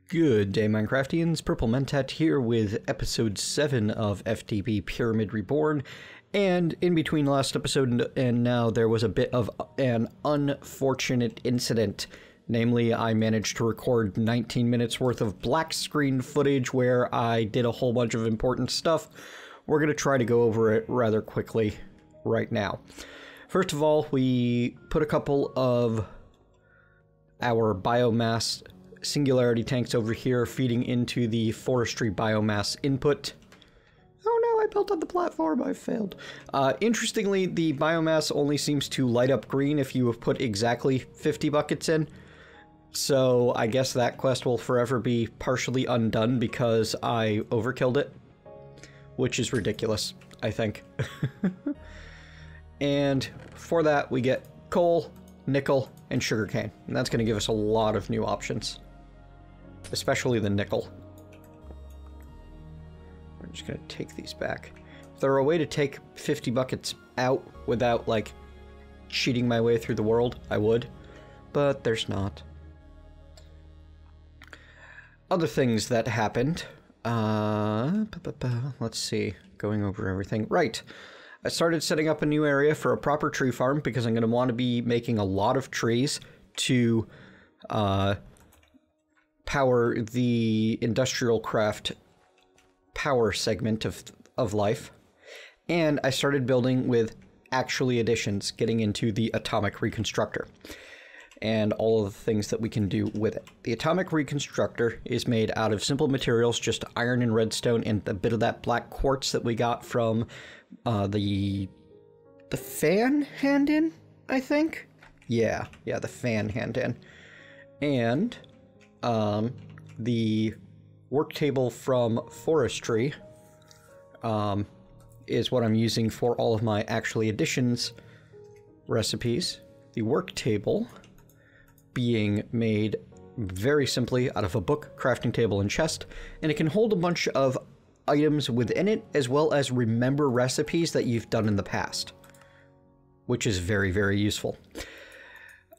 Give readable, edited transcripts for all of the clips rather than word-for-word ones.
Good day, Minecraftians. Purple Mentat here with episode 7 of FTB Pyramind Reborn. And in between last episode and now, there was a bit of an unfortunate incident. Namely, I managed to record 19 minutes worth of black screen footage where I did a whole bunch of important stuff. We're going to try to go over it rather quickly right now. First of all, we put a couple of our biomass singularity tanks over here feeding into the forestry biomass input. Oh no, I built on the platform, I failed. Interestingly, the biomass only seems to light up green if you have put exactly 50 buckets in. So I guess that quest will forever be partially undone because I overkilled it. Which is ridiculous, I think. And for that we get coal, nickel, and sugarcane. And that's going to give us a lot of new options. Especially the nickel. We're just going to take these back. If there were a way to take 50 buckets out without, like, cheating my way through the world, I would. But there's not. Other things that happened. Let's see. Going over everything. Right. I started setting up a new area for a proper tree farm because I'm going to want to be making a lot of trees to power the industrial craft power segment of life. And I started building with actually additions, getting into the atomic reconstructor and all of the things that we can do with it. The atomic reconstructor is made out of simple materials, just iron and redstone and a bit of that black quartz that we got from the fan hand-in, I think? Yeah, the fan hand-in. And the Worktable from forestry is what I'm using for all of my actually additions recipes. The Worktable being made very simply out of a book, crafting table, and chest, and it can hold a bunch of items within it, as well as remember recipes that you've done in the past, which is very, very useful.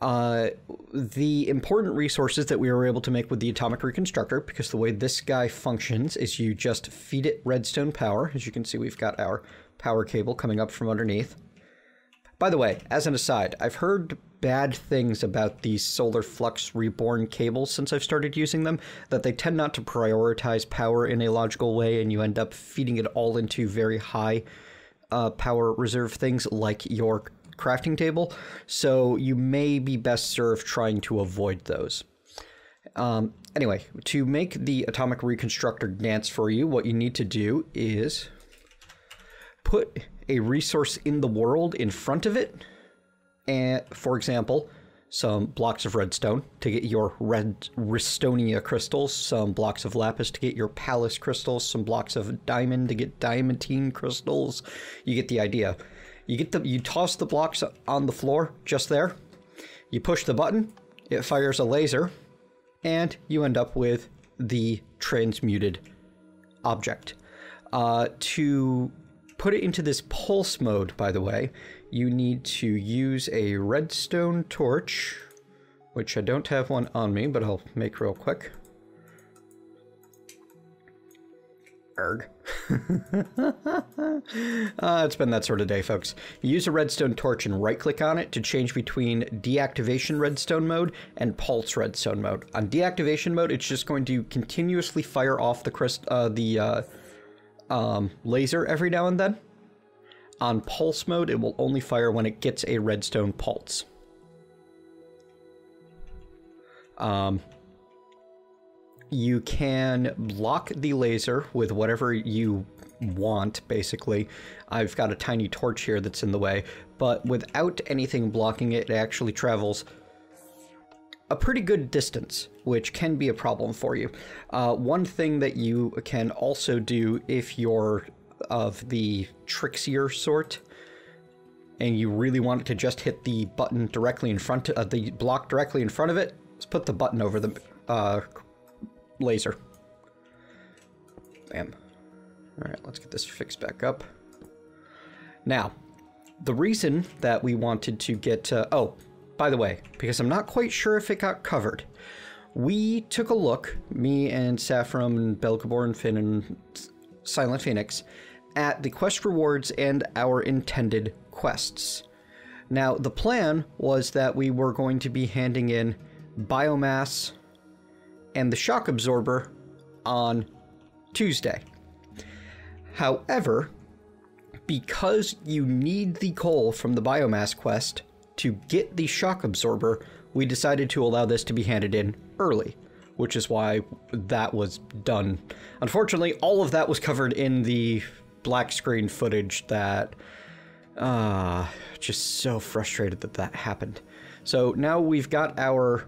The important resources that we were able to make with the atomic reconstructor, because the way this guy functions is you just feed it redstone power. As you can see, we've got our power cable coming up from underneath. By the way, as an aside, I've heard bad things about these Solar Flux Reborn cables since I've started using them, that they tend not to prioritize power in a logical way, and you end up feeding it all into very high power reserve things like your crafting table, so you may be best served trying to avoid those. Anyway, to make the atomic reconstructor dance for you, what you need to do is put a resource in the world in front of it, and for example, some blocks of redstone to get your redstonia crystals, some blocks of lapis to get your palace crystals, some blocks of diamond to get diamantine crystals. You get the idea. You toss the blocks on the floor just there. You push the button, it fires a laser, and you end up with the transmuted object. To put it into this pulse mode, by the way, you need to use a redstone torch, which I don't have one on me, but I'll make real quick. Erg. It's been that sort of day, folks. You use a redstone torch and right-click on it to change between deactivation redstone mode and pulse redstone mode. On deactivation mode, it's just going to continuously fire off the laser every now and then. On pulse mode, it will only fire when it gets a redstone pulse. You can block the laser with whatever you want, basically. I've got a tiny torch here that's in the way, but without anything blocking it, it actually travels a pretty good distance, which can be a problem for you. One thing that you can also do if you're of the trixier sort, and you really want it to just hit the button directly in front of the block directly in front of it, let's put the button over the laser. Bam. All right, let's get this fixed back up. Now, the reason that we wanted to get... oh, by the way, because I'm not quite sure if it got covered, we took a look, me and Saffron and Belgabor and Finn and Silent Phoenix, at the quest rewards and our intended quests. Now, the plan was that we were going to be handing in biomass and the shock absorber on Tuesday. However, because you need the coal from the biomass quest to get the shock absorber, we decided to allow this to be handed in early, which is why that was done. Unfortunately, all of that was covered in the black screen footage that... just so frustrated that that happened. So now we've got our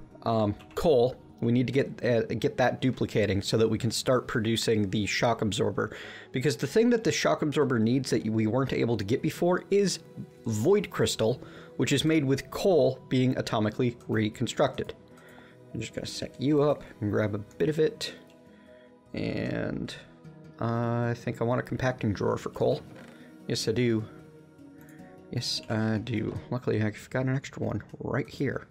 coal. We need to get that duplicating so that we can start producing the shock absorber. Because the thing that the shock absorber needs that we weren't able to get before is void crystal, which is made with coal being atomically reconstructed. I'm just going to set you up and grab a bit of it. And I think I want a compacting drawer for coal. Yes, I do. Yes, I do. Luckily, I've got an extra one right here.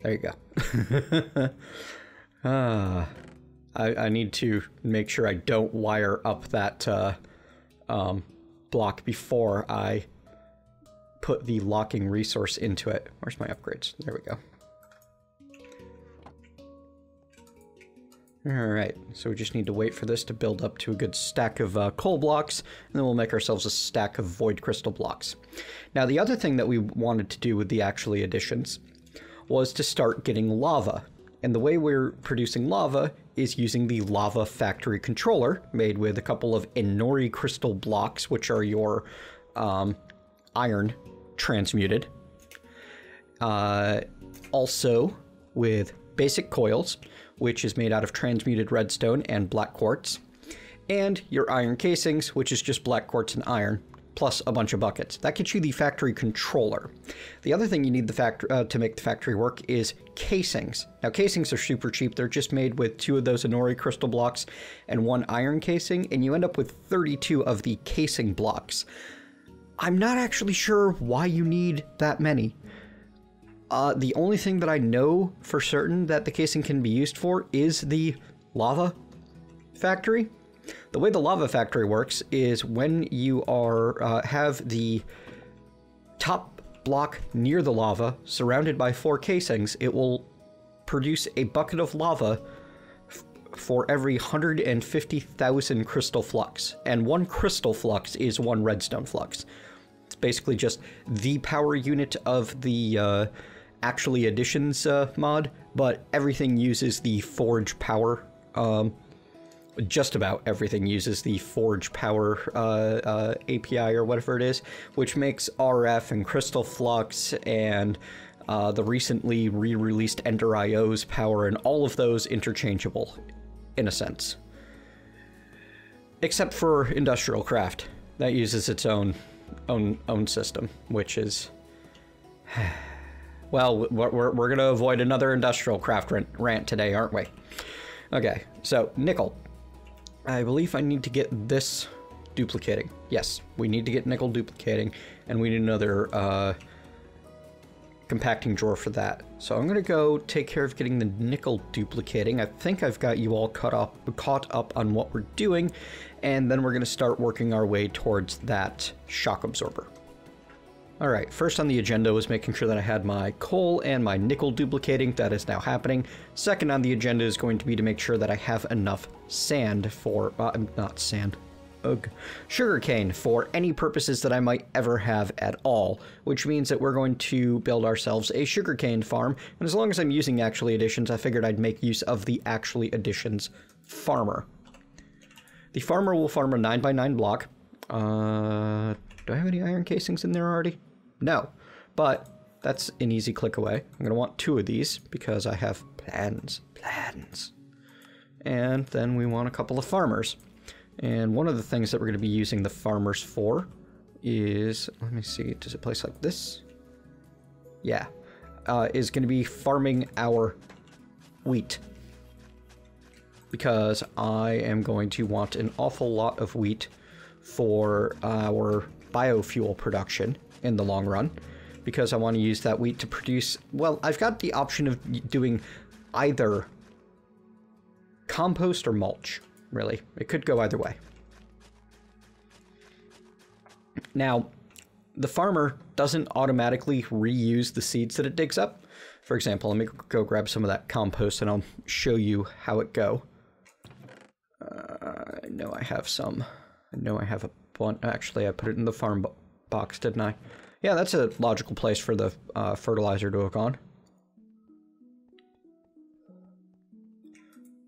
There you go. I need to make sure I don't wire up that block before I put the locking resource into it. Where's my upgrades? There we go. Alright, so we just need to wait for this to build up to a good stack of coal blocks, and then we'll make ourselves a stack of void crystal blocks. Now, the other thing that we wanted to do with the actually additions was to start getting lava. And the way we're producing lava is using the lava factory controller, made with a couple of Inori crystal blocks, which are your iron transmuted. Also with basic coils, which is made out of transmuted redstone and black quartz, and your iron casings, which is just black quartz and iron, plus a bunch of buckets. That gets you the factory controller. The other thing you need to make the factory work is casings. Now, casings are super cheap. They're just made with 2 of those Inori crystal blocks and 1 iron casing, and you end up with 32 of the casing blocks. I'm not actually sure why you need that many. The only thing that I know for certain that the casing can be used for is the lava factory. The way the lava factory works is when you are have the top block near the lava surrounded by 4 casings, it will produce a bucket of lava for every 150,000 crystal flux, and 1 crystal flux is 1 redstone flux. It's basically just the power unit of the actually additions mod, but everything uses the forge power. Just about everything uses the forge power API or whatever it is, which makes RF and crystal flux and the recently re-released Ender IO's power and all of those interchangeable in a sense. Except for industrial craft. That uses its own system, which is... Well, we're going to avoid another industrial craft rant today, aren't we? Okay, so nickel. I believe I need to get this duplicating. Yes, we need to get nickel duplicating, and we need another compacting drawer for that. So I'm going to go take care of getting the nickel duplicating. I think I've got you all caught up on what we're doing, and then we're going to start working our way towards that shock absorber. Alright, first on the agenda was making sure that I had my coal and my nickel duplicating. That is now happening. Second on the agenda is going to be to make sure that I have enough sand for... not sand. Ugh. Sugarcane for any purposes that I might ever have at all, which means that we're going to build ourselves a sugarcane farm, and as long as I'm using Actually Additions, I figured I'd make use of the Actually Additions farmer. The farmer will farm a 9x9 block. Do I have any iron casings in there already? No, but that's an easy click away. I'm going to want 2 of these because I have plans. And then we want a couple of farmers. And one of the things that we're going to be using the farmers for is, let me see, does it place like this? Yeah, is going to be farming our wheat. Because I am going to want an awful lot of wheat for our biofuel production in the long run. because I want to use that wheat to produce... Well, I've got the option of doing either compost or mulch, really. It could go either way. Now, the farmer doesn't automatically reuse the seeds that it digs up. For example, let me go grab some of that compost and I'll show you how it go. I know I have some. I know I have a bunch. Actually, I put it in the farm box, didn't I? Yeah, that's a logical place for the fertilizer to have gone.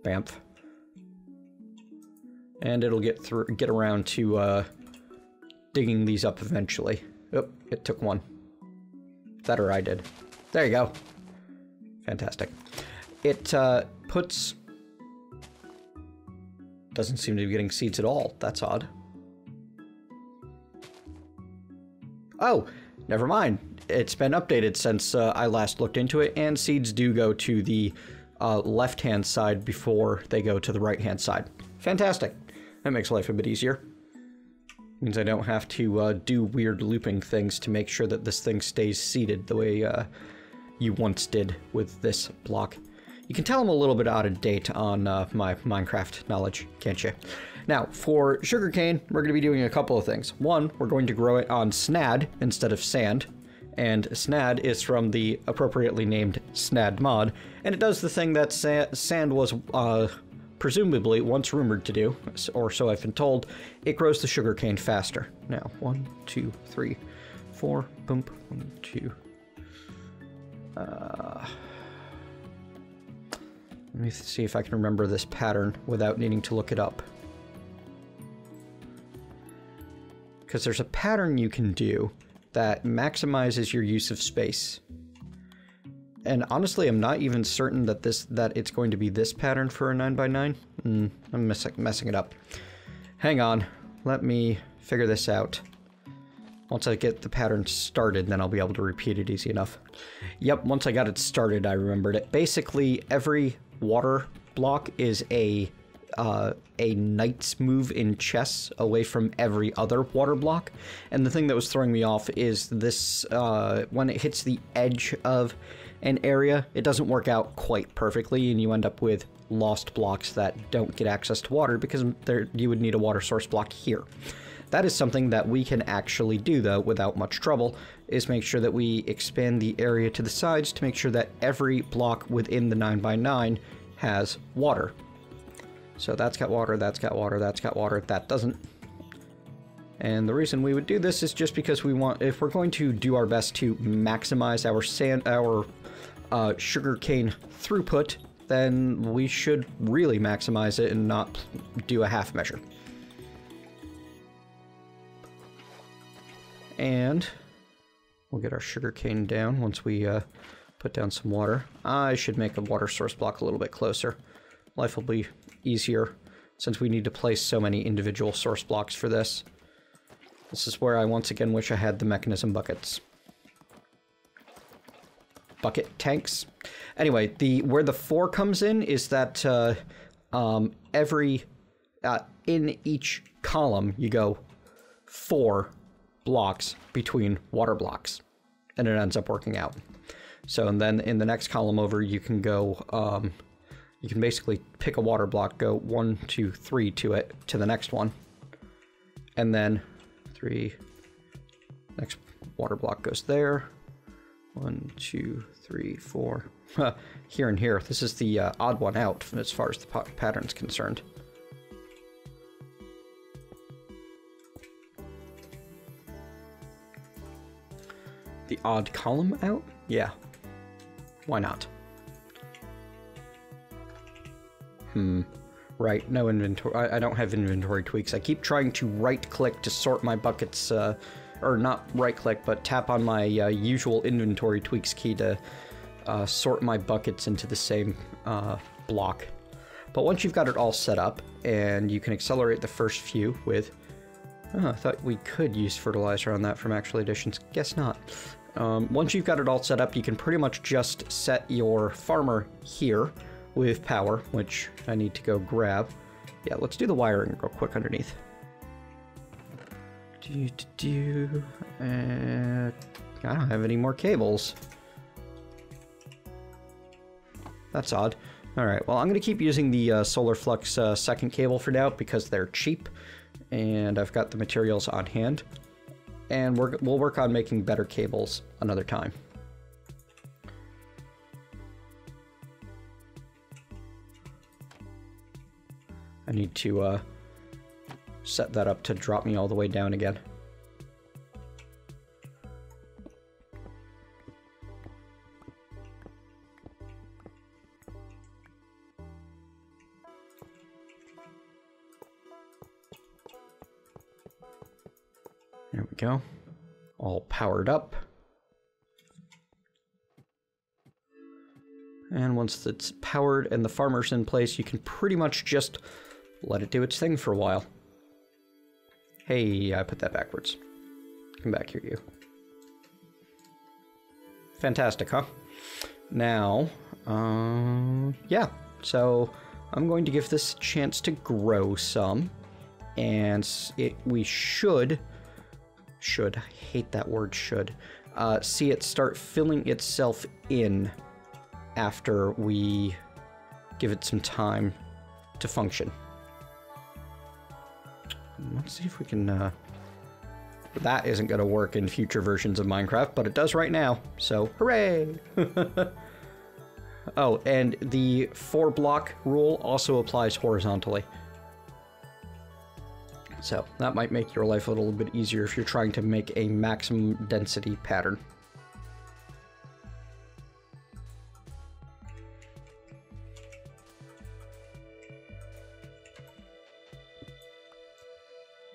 Bamf. And it'll get around to digging these up eventually. Oh, it took one. That or I did. There you go. Fantastic. It puts... Doesn't seem to be getting seeds at all. That's odd. Oh, never mind. It's been updated since I last looked into it, and seeds do go to the left-hand side before they go to the right-hand side. Fantastic. That makes life a bit easier. Means I don't have to do weird looping things to make sure that this thing stays seated the way you once did with this block. You can tell I'm a little bit out of date on my Minecraft knowledge, can't you? Now, for sugarcane, we're going to be doing a couple of things. One, we're going to grow it on snad instead of sand. And snad is from the appropriately named snad mod. And it does the thing that sand was presumably once rumored to do, or so I've been told. It grows the sugarcane faster. Now, 1, 2, 3, 4, boom, 1, 2. Let me see if I can remember this pattern without needing to look it up. Because there's a pattern you can do that maximizes your use of space. And honestly, I'm not even certain that it's going to be this pattern for a 9x9. I'm messing it up. Hang on, let me figure this out. Once I get the pattern started, then I'll be able to repeat it easy enough. Yep, once I got it started, I remembered it. Basically, every water block is a knight's move in chess away from every other water block. And the thing that was throwing me off is this, when it hits the edge of an area, it doesn't work out quite perfectly, and you end up with lost blocks that don't get access to water because you would need a water source block here. That is something that we can actually do, though, without much trouble, is make sure that we expand the area to the sides to make sure that every block within the 9x9 has water. So that's got water, that's got water, that's got water, that doesn't. And the reason we would do this is just because we want, if we're going to do our best to maximize our sugarcane throughput, then we should really maximize it and not do a half measure. And we'll get our sugarcane down once we put down some water. I should make a water source block a little bit closer. Life will be easier since we need to place so many individual source blocks for this. This is where I once again wish I had the mechanism buckets. Bucket tanks. Anyway, where the 4 comes in is that in each column you go 4 blocks between water blocks, and it ends up working out. So, and then in the next column over, you can go, you can basically pick a water block, go 1, 2, 3 to it, to the next one, and then 3, next water block goes there, 1, 2, 3, 4, here and here. This is the odd one out as far as the pattern's concerned. The odd column out? Yeah. Why not? Right, no inventory. I don't have inventory tweaks. I keep trying to right-click to sort my buckets, or not right-click, but tap on my usual inventory tweaks key to sort my buckets into the same block. But once you've got it all set up, and you can accelerate the first few with... Oh, I thought we could use fertilizer on that from actual additions. Guess not. Once you've got it all set up, you can pretty much just set your farmer here with power, which I need to go grab. Yeah, let's do the wiring real quick underneath. I don't have any more cables. That's odd. Alright, well, I'm going to keep using the Solar Flux second cable for now because they're cheap, and I've got the materials on hand. And we'll work on making better cables another time. I need to set that up to drop me all the way down again. There we go. All powered up. And once it's powered and the farmer's in place, you can pretty much just let it do its thing for a while. Hey, I put that backwards. Come back here, you. Fantastic, huh? Now, yeah. So I'm going to give this a chance to grow some. And we should, I hate that word should, see it start filling itself in after we give it some time to function. Let's see if we can, that isn't going to work in future versions of Minecraft, but it does right now, so hooray! Oh, and the 4-block rule also applies horizontally. So that might make your life a little bit easier if you're trying to make a maximum density pattern.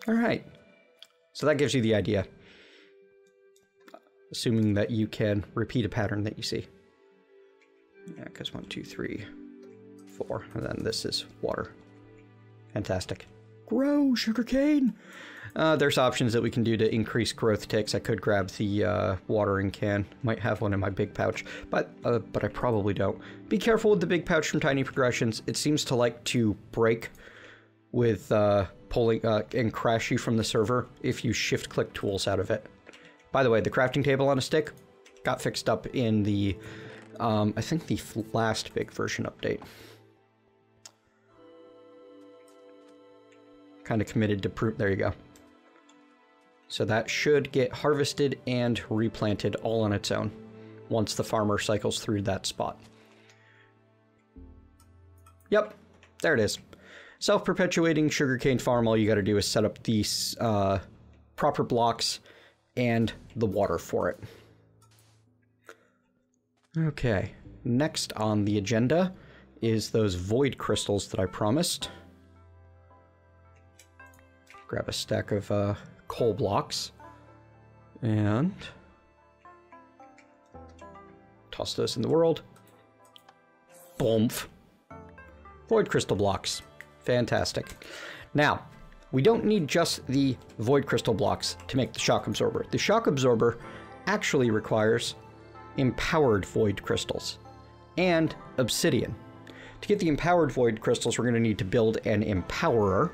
All right, so that gives you the idea, assuming that you can repeat a pattern that you see. Yeah, because 1, 2, 3, 4, and then this is water. Fantastic. Grow, sugarcane! There's options that we can do to increase growth ticks. I could grab the watering can. Might have one in my big pouch, but I probably don't. Be careful with the big pouch from Tiny Progressions. It seems to like to break with pulling and crash you from the server if you shift-click tools out of it. By the way, the crafting table on a stick got fixed up in the, I think the last big version update. Kind of committed to there you go. So that should get harvested and replanted all on its own once the farmer cycles through that spot. Yep, there it is. Self-perpetuating sugarcane farm. All you got to do is set up these proper blocks and the water for it. Okay, next on the agenda is those void crystals that I promised. Grab a stack of coal blocks and toss those in the world. Boomf. Void crystal blocks. Fantastic. Now, we don't need just the void crystal blocks to make the shock absorber. The shock absorber actually requires empowered void crystals and obsidian. To get the empowered void crystals, we're going to need to build an empowerer,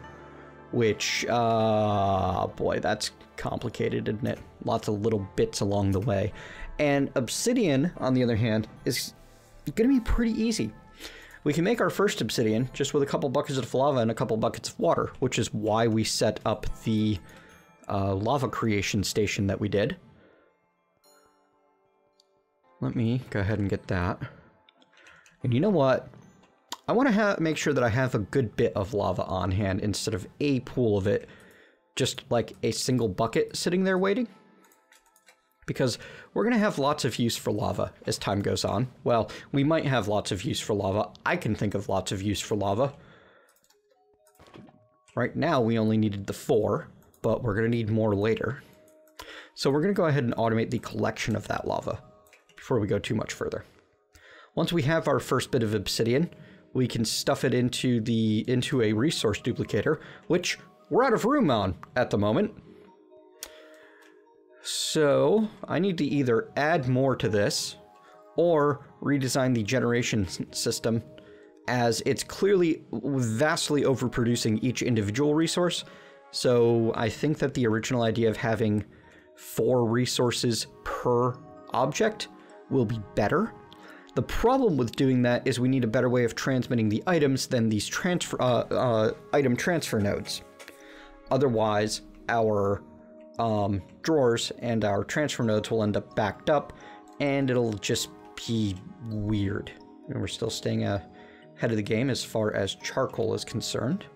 which, boy, that's complicated, isn't it? Lots of little bits along the way. And obsidian, on the other hand, is going to be pretty easy. We can make our first obsidian just with a couple buckets of lava and a couple buckets of water, which is why we set up the lava creation station that we did. Let me go ahead and get that. And you know what? I want to make sure that I have a good bit of lava on hand instead of a pool of it, just like a single bucket sitting there waiting. Because we're going to have lots of use for lava as time goes on. Well, we might have lots of use for lava. I can think of lots of use for lava. Right now, we only needed the 4, but we're going to need more later. So we're going to go ahead and automate the collection of that lava before we go too much further. Once we have our first bit of obsidian, we can stuff it into a resource duplicator, which we're out of room on at the moment. So I need to either add more to this or redesign the generation system, as it's clearly vastly overproducing each individual resource. So I think that the original idea of having 4 resources per object will be better. The problem with doing that is we need a better way of transmitting the items than these item transfer nodes. Otherwise, our drawers and our transfer nodes will end up backed up, and it'll just be weird. And we're still staying ahead of the game as far as charcoal is concerned.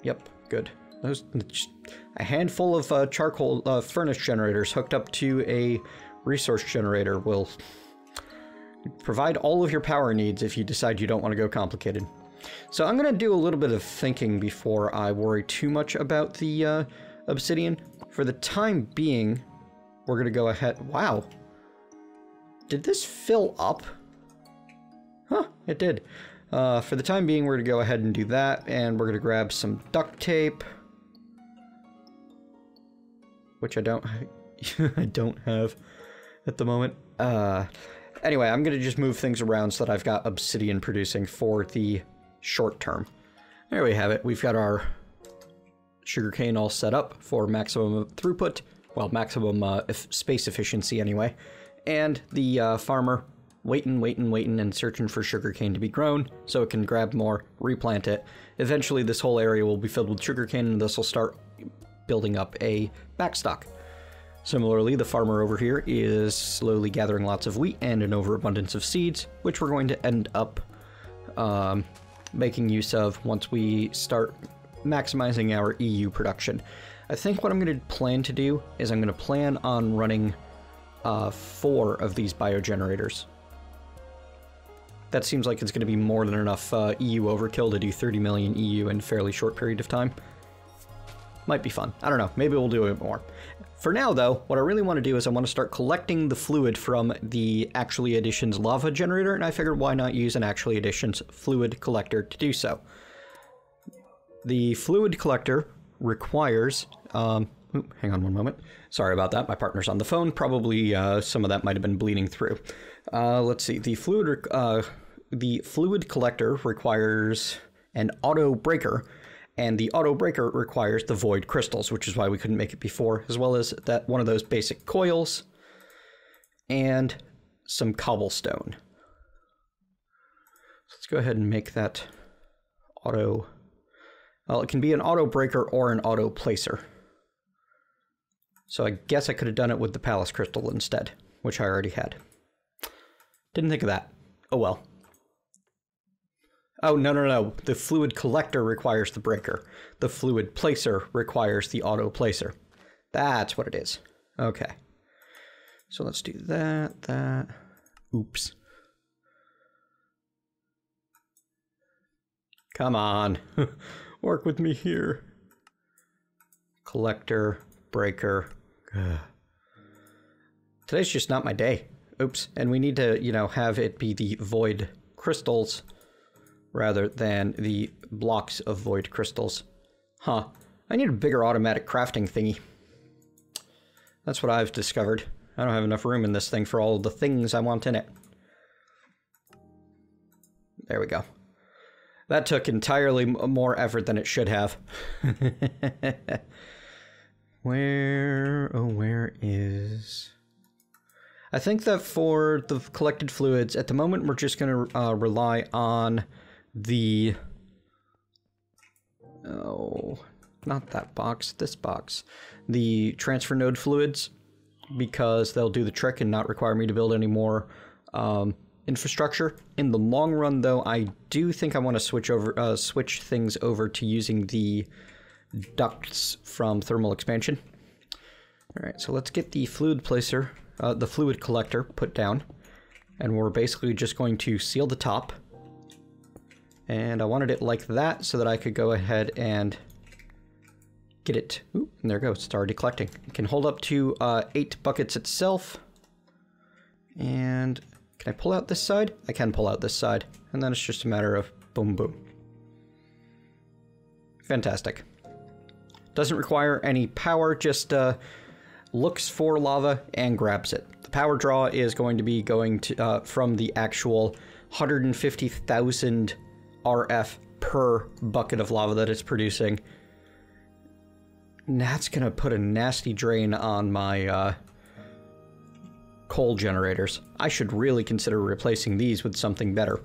Yep, good. Those, just a handful of charcoal furnace generators hooked up to a resource generator will provide all of your power needs if you decide you don't want to go complicated. So I'm going to do a little bit of thinking before I worry too much about the obsidian. For the time being, we're going to go ahead... Wow. Did this fill up? Huh, it did. For the time being, we're going to go ahead and do that, and we're going to grab some duct tape, which I don't have at the moment. Anyway, I'm going to just move things around so that I've got obsidian producing for the short term. There we have it. We've got our sugarcane all set up for maximum throughput, well, maximum space efficiency anyway, and the farmer waiting and searching for sugarcane to be grown so it can grab more, replant it. Eventually this whole area will be filled with sugarcane, and this will start building up a backstock. Similarly, the farmer over here is slowly gathering lots of wheat and an overabundance of seeds, which we're going to end up making use of once we start maximizing our EU production. I think what I'm going to plan to do is I'm going to plan on running 4 of these biogenerators. That seems like it's going to be more than enough EU overkill to do 30 million EU in a fairly short period of time. Might be fun. I don't know. Maybe we'll do a bit more. For now, though, what I really want to do is I want to start collecting the fluid from the Actually Additions lava generator, and I figured why not use an Actually Additions fluid collector to do so. The fluid collector requires... hang on one moment. Sorry about that. My partner's on the phone. Probably some of that might have been bleeding through. Let's see. The fluid collector requires an auto breaker, and the auto breaker requires the void crystals, which is why we couldn't make it before, as well as that one of those basic coils and some cobblestone. Let's go ahead and make that auto. Well, it can be an auto breaker or an auto placer. So I guess I could have done it with the palace crystal instead, which I already had. Didn't think of that. Oh well. Oh, no. The fluid collector requires the breaker. The fluid placer requires the auto placer. That's what it is. Okay. So let's do that. Oops. Come on. Work with me here. Collector, breaker. Ugh. Today's just not my day. Oops. And we need to, have it be the void crystals rather than the blocks of void crystals. Huh. I need a bigger automatic crafting thingy. That's what I've discovered. I don't have enough room in this thing for all the things I want in it. There we go. That took entirely more effort than it should have. Where is... I think that for the collected fluids, at the moment we're just going to rely on the... Oh, not that box, this box. The transfer node fluids, because they'll do the trick and not require me to build any more infrastructure. In the long run, though, I do think I want to switch things over to using the ducts from thermal expansion. All right, so let's get the fluid placer, the fluid collector put down, and we're basically just going to seal the top. And I wanted it like that so that I could go ahead and get it. Ooh, and there it goes. It's already collecting. It can hold up to 8 buckets itself. And can I pull out this side? I can pull out this side. And then it's just a matter of boom, boom. Fantastic. Doesn't require any power, just looks for lava and grabs it. The power draw is going to be going to from the actual 150,000 RF per bucket of lava that it's producing. that's gonna put a nasty drain on my coal generators. I should really consider replacing these with something better.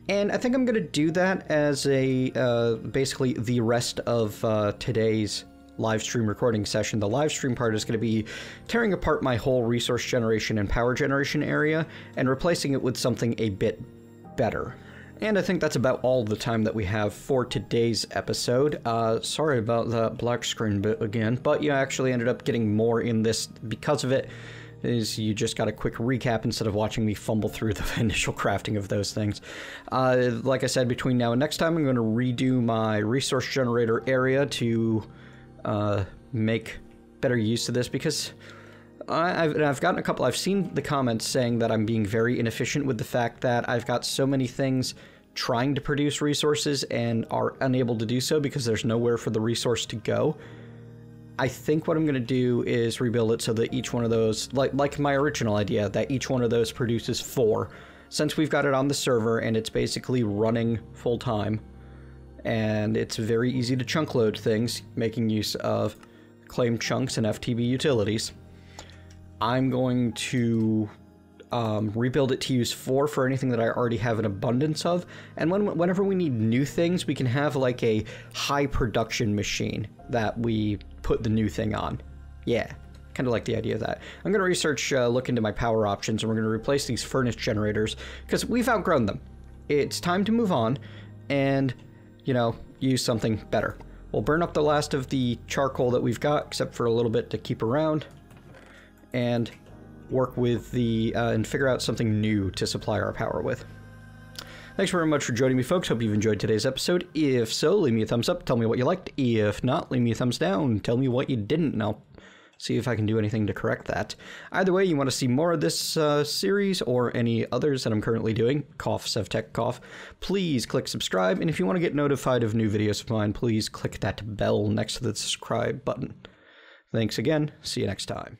And I think I'm gonna do that as a basically the rest of today's live stream recording session. The live stream part is going to be tearing apart my whole resource generation and power generation area and replacing it with something a bit better. And I think that's about all the time that we have for today's episode. Sorry about that black screen bit again, but you actually ended up getting more in this because of it. Is you just got a quick recap instead of watching me fumble through the initial crafting of those things. Like I said, between now and next time, I'm going to redo my resource generator area to make better use of this, because I've gotten a couple. I've seen the comments saying that I'm being very inefficient with the fact that I've got so many things trying to produce resources and are unable to do so because there's nowhere for the resource to go. I think what I'm going to do is rebuild it so that each one of those, like my original idea, that each one of those produces 4. Since we've got it on the server and it's basically running full time, and it's very easy to chunk load things, making use of claimed chunks and FTB utilities, I'm going to rebuild it to use 4 for anything that I already have an abundance of, and whenever we need new things, we can have like a high production machine that we put the new thing on. Yeah, kind of like the idea of that. I'm going to research, look into my power options, and we're going to replace these furnace generators, because we've outgrown them. It's time to move on, and, you know, use something better. We'll burn up the last of the charcoal that we've got, except for a little bit to keep around, and work with the, and figure out something new to supply our power with. Thanks very much for joining me, folks. Hope you've enjoyed today's episode. If so, leave me a thumbs up. Tell me what you liked. If not, leave me a thumbs down. Tell me what you didn't, and I'll see if I can do anything to correct that. Either way, you want to see more of this series or any others that I'm currently doing, cough, sevtech cough, please click subscribe. And if you want to get notified of new videos of mine, please click that bell next to the subscribe button. Thanks again. See you next time.